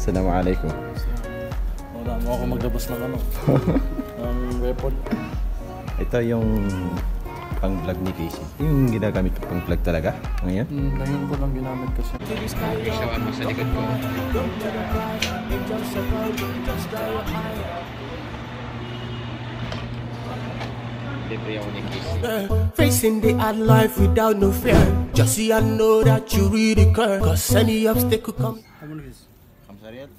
Assalamualaikum. Wala mo ako maglabas ng ano, ng report. Ito yung pang-vlog ni Casey. Yung ginagamit ko pang-vlog talaga ngayon. Ngayon ko lang ginamit kasi. Isawa mo sa likod ko. Libre ako ni Casey. Facing the hard life without no fear. Just see I know that you really care. Cause any obstacle come. Kamsariyat?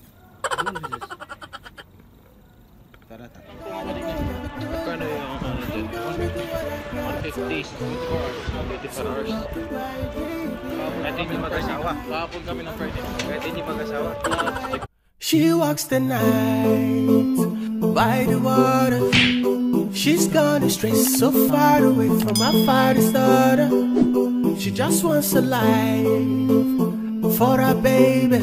Tarata. Magkano yung ano dyan? 150, 24 hours, 24 hours. Kahit hindi mag-asawa. Kahapon kami ng Friday. Kahit hindi mag-asawa. She walks the night by the water. She's gone astray so far away from her father's daughter. She just wants a life for her baby.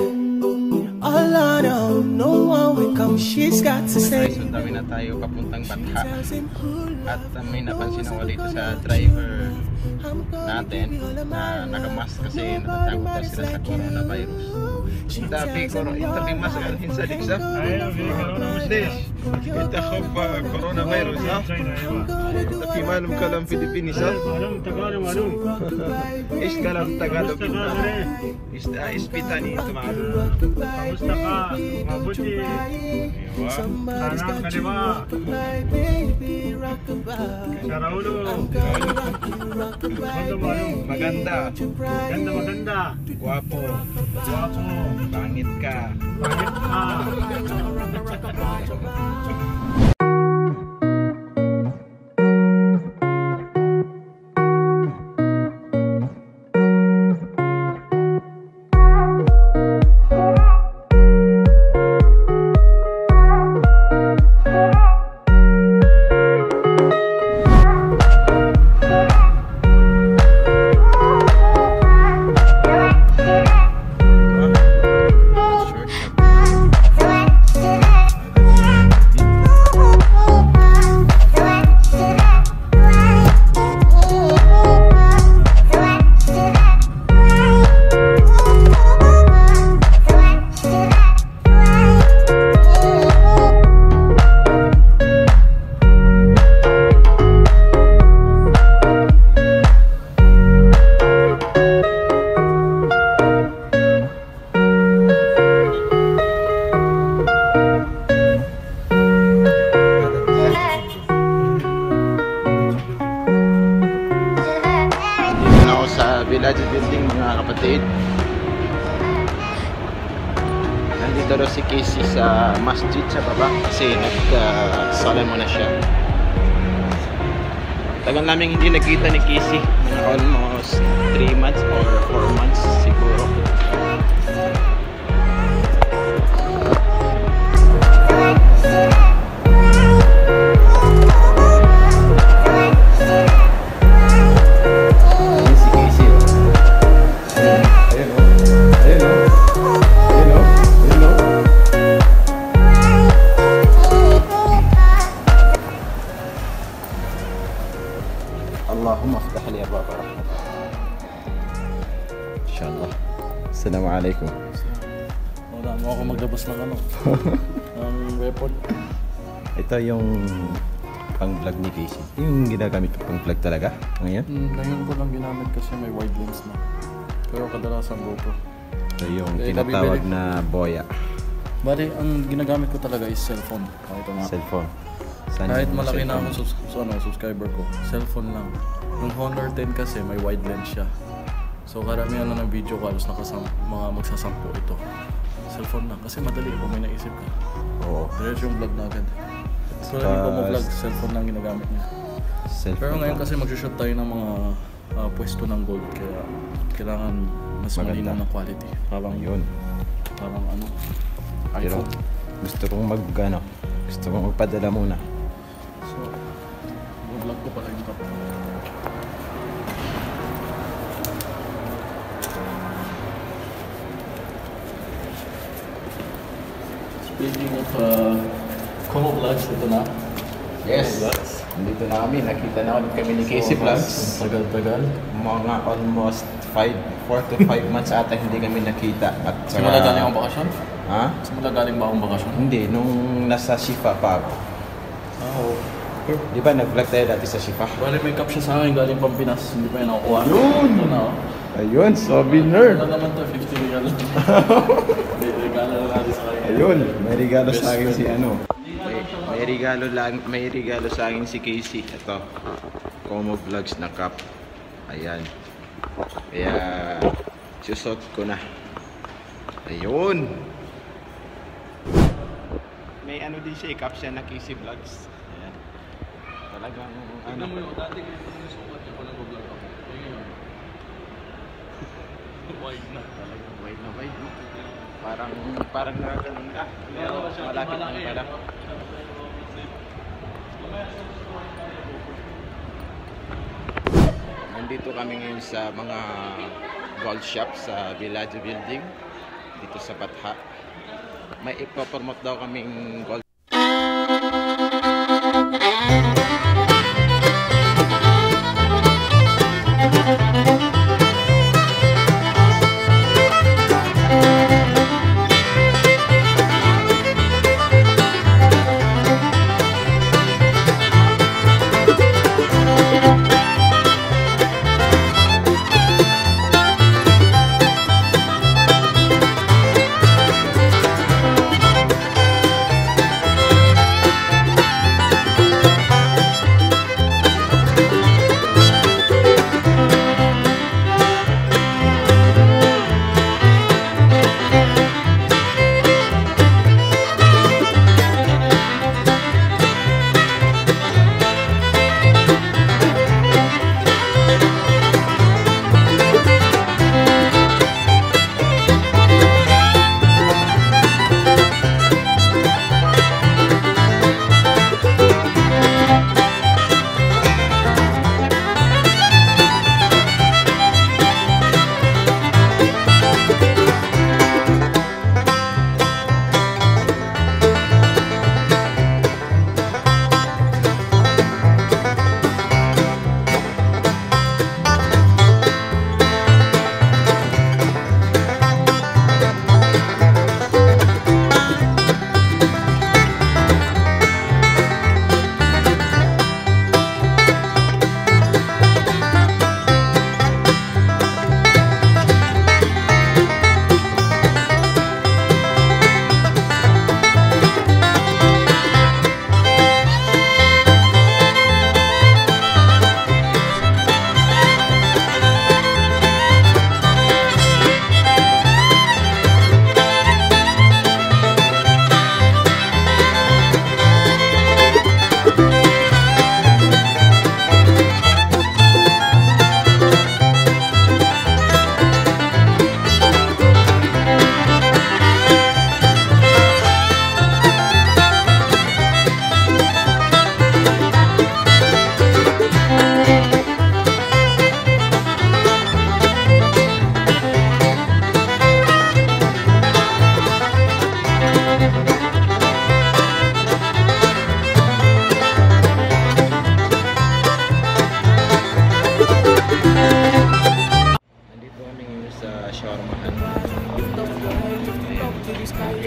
All on her own, no one will come. She's got to say. Sundami na tayo papuntang Batha. At may napansin ako dito sa driver natin na nakamask kasi natatakot daw sila sa coronavirus. Tapi mas alhin sa diksa. Ayun, coronavirus this. Kita ko pa coronavirus ha. Tapi malum kalam Pilipinas ha. Malum. Is kalam Tagalog. Is pitani ito malum. Kamusta ka? Mabuti. Sana kaliwa. Saraulo. Maganda. Maganda. Guwapo. Pangit ka. Village building mga kapatid. Nandito daw si Casey sa masjid sa baba kasi nag-salam muna siya. Tagal namin hindi nakita ni Casey, almost 3 months or 4 months siguro. Allahumma aftah li abwaab rahmat. Inshallah. Assalamualaikum. Wala mo ako maglabas ng ano, ng report. Ito yung pang-vlog ni Casey. Yung ginagamit ko pang-vlog talaga ngayon. Ngayon ko lang ginamit kasi may wide lens na. Pero kadalasan GoPro. Ito yung tinatawag na boya. Bali, ang ginagamit ko talaga is cellphone. Cellphone. Kahit malaki na ako subscriber ko, cellphone lang. Yung Honor 10 kasi may wide lens siya. So karamihan lang ng video ko halos mga magsasampo ito. Cellphone lang kasi madali kung may naisip ka. Oo. Diretso yung vlog na agad. So hindi ko mo vlog, cellphone lang ginagamit niya. Pero ngayon kasi mag-shoot tayo ng mga pwesto ng gold kaya kailangan mas malinaw ng quality. Parang yun. Parang ano? Pero gusto kong gusto kong magpadala muna. So, vlog ko pala yung kapag. Speaking of Como Vlogs, ito na. Yes. Nandito na kami. Nakita na kami ni Casey Vlogs. Tagal-tagal. Mga almost 4 to 5 months ata hindi kami nakita. At simula dyan yung bakasyon? Ha? Saan ka galing ba akong bakasyon? Hindi, nung nasa Shifa pa ako. Oo. Di ba nag-vlog tayo dati sa Shifa? Bali may cup siya sa akin galing Pampinas. Hindi pa yun nakukuha. Yun! Ito na, oh. Ayun, souvenir! Ano naman to? 50 real. Regalo na natin sa kanya. Ayun, may regalo sa akin si ano. May regalo sa akin si Casey. Ito. Como Vlogs na cup. Ayan. Kaya susot ko na. Ayun. May ano din siya, cup siya na Casey Vlogs. Ayan. Talagang ano. Mo yung dati ko yung sukat niya pala vlog ako. Wide na. Talagang wide na wide. No? Parang nakaganon ka. Pero malapit na pala. Nandito kami ngayon sa mga gold shop sa Villaggio Building dito sa Batha. May ipopromote daw kaming gold.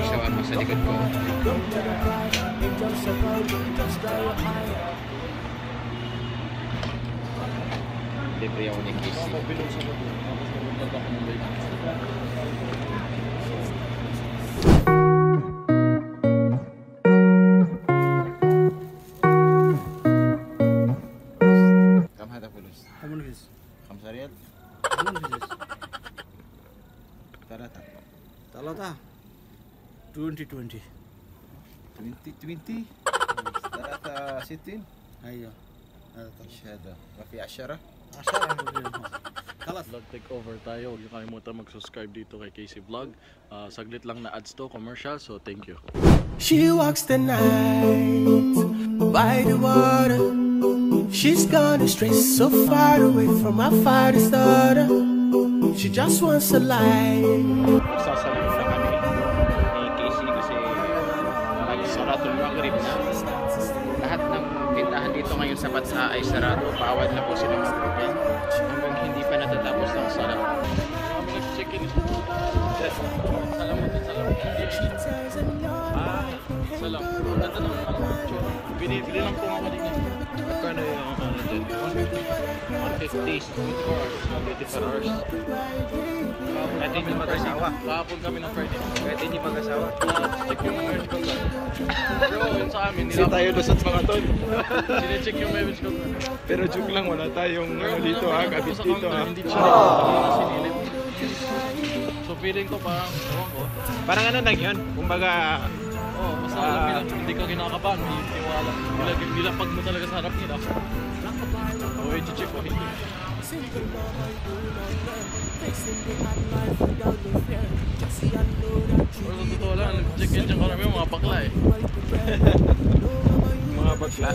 Shawarma sa likod ko. Libre ako ni Casey. Kam hada fulus? Khamsa riyal? ثلاثة 2020 20 63 أيوه ايش هذا؟ ما في 10؟ 10 خلاص. Vlog take over tayo. Huwag niyo kalimutan mag-subscribe dito kay Casey Vlog. Saglit lang na ads to, commercial, so thank you. She walks the night by the water. She's gone astray, so far away from my father's daughter. She just wants a life. Sasalam na kami ni Casey kasi magsaratul maghrib na. Lahat ng tindahan dito ngayon sa Batha ay sarado. Bawal na po sila mag-open hanggang hindi pa natatapos ng salat. Chicken. Salamat sa Isa lang. Ang ganda ng binibili lang po ako din. Magkano yung ano dyan? 150, 24 hours. Kahit hindi mag-asawa. Kahapon kami ng Friday. Kahit hindi mag-asawa. Check yung marriage contract. Pero yun sa amin, Hindi tayo lusot mga tol. sine-check yung marriage contract. Pero joke lang, wala tayong ano dito ha, kabit Sa dito counter, ha. hindi siya sinilip. So feeling ko parang, ewan ko. Parang ano lang yun, kumbaga, Oo, basta alam nila, hindi ka kinakabahan, may tiwala. Nilapag mo talaga sa harap nila. O, i-check ko, hindi. Pero sa totoo lang, nag-check yan dyan karami yung mga bakla eh. mga bagla.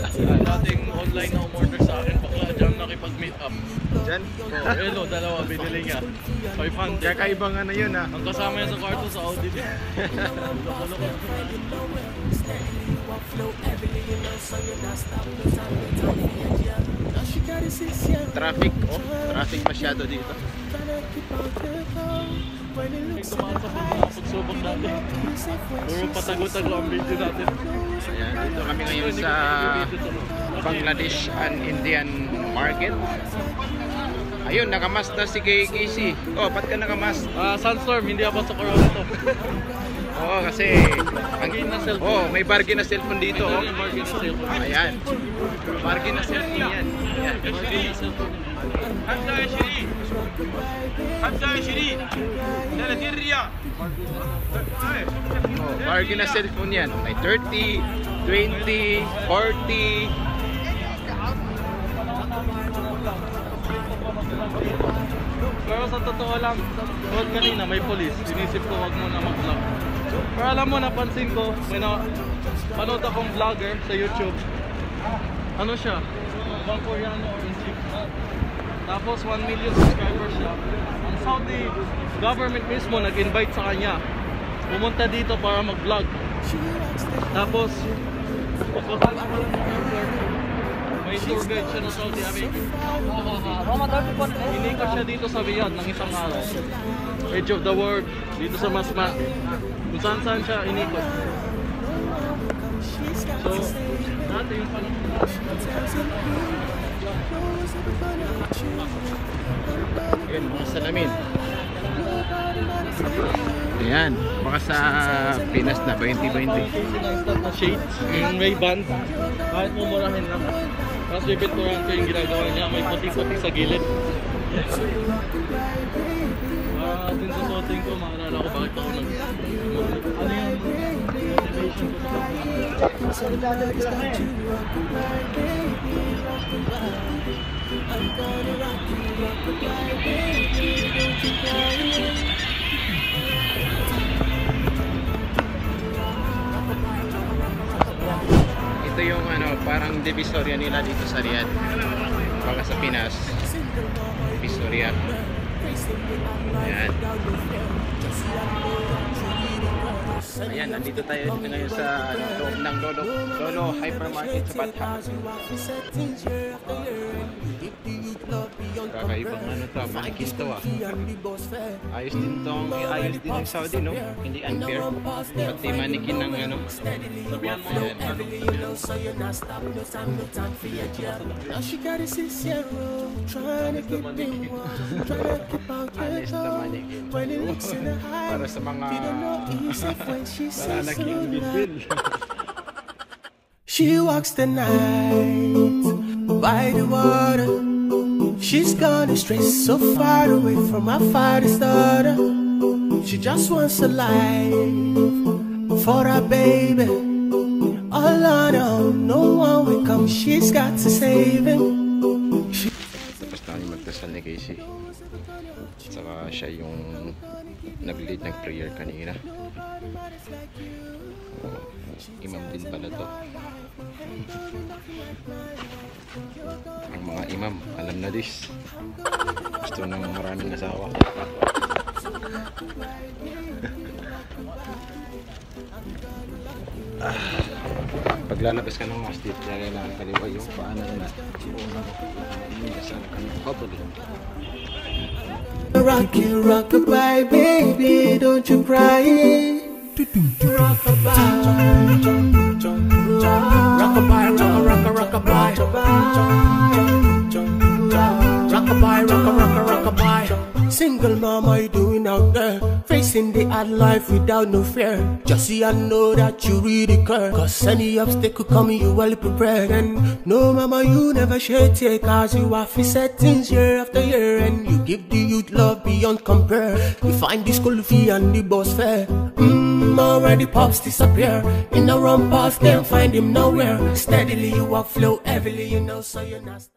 Dating online na umorder sa akin, bakla dyan nakipag-meet up. Diyan. So, elo, dalawa, binili niya. 500. Kaya kaibang ano yun ha. Ang kasama niya sa kwarto sa Audi din. Loko-loko. Traffic, oh. Traffic masyado dito. May tumaan sa pagsubok natin. Puro patago-tago ang video natin. Ayan, dito kami ngayon sa Bangladesh and Indian Market. Ayun, nakamask na si Casey. Oh, ba't ka nakamask? Sunstorm, hindi ako sa corona to. Oo, kasi Bargain na cellphone. may bargain na cellphone dito. Ito Oh. yung bargain na cellphone. Ayan. Bargain na cellphone yan. Ayan. Bargain na cellphone. Oh, bargain na cellphone yan. May 30, 20, 40. Pero sa totoo lang, huwag kanina may police. Sinisip ko wag muna mag-vlog. Pero alam mo, napansin ko, may panood akong vlogger sa YouTube. Ano siya? Bang Koreano or Jeep. Tapos 1 million subscribers siya. Ang Saudi government mismo nag-invite sa kanya. Pumunta dito para mag-vlog. Tapos, may tour guide siya ng Saudi Arabia. Inikot siya dito sa Riyadh ng isang araw. Edge of the world, dito sa Masma. Kung saan siya inikot. So, dati yung Ayan, mga salamin. Ayan, baka sa Pinas na 2020. na shades, yung Ray-Ban, kahit mumurahin lang. Tapos bibinturahan ko yung ginagawa niya, may puti-puti sa gilid. Din sa suotin ko, maalala ko bakit ako ano yung motivation ko sa Ito yung ano, parang divisoria nila dito sa Riyadh. Baka sa Pinas, divisoria. Ayan. Ayan, nandito tayo dito ngayon sa loob ng Lolo Hypermarket sa Batha. Kakaibang ano to, makikinto ah. Ayos din yung Saudi, no? Hindi unfair. Pati manikin ng ano. sabihan mo Ayan. Alis na manikin. Para sa mga malalaking bilbil. She walks the night by the water. She's gone astray, so far away from my father's daughter. She just wants a life for her baby. All on her own, no one will come. She's got to save him. Tapos na kami magdasal ni Casey. Saka siya yung nag-lead ng prayer kanina. Imam din pala to. Ang mga imam, alam na this. Gusto ng maraming asawa. Paglalabas ka ng masjid, kailangan kaliwa yung paanan na. Saan ka ng kabuli. Rock you, rock goodbye, baby, don't you cry. Rockabye, rockabye. Rockabye. Single mom, how you doing out there? Facing the hard life without no fear. Just see I know that you really care. Cause any obstacle coming, you well prepared. And no mama, you never shed tears. Cause you have to set things year after year. And you give the youth love beyond compare. You find the school fee and the bus fare. Already pops disappear. In the wrong path, can't find him nowhere. Steadily you upflow heavily, you know, so you're not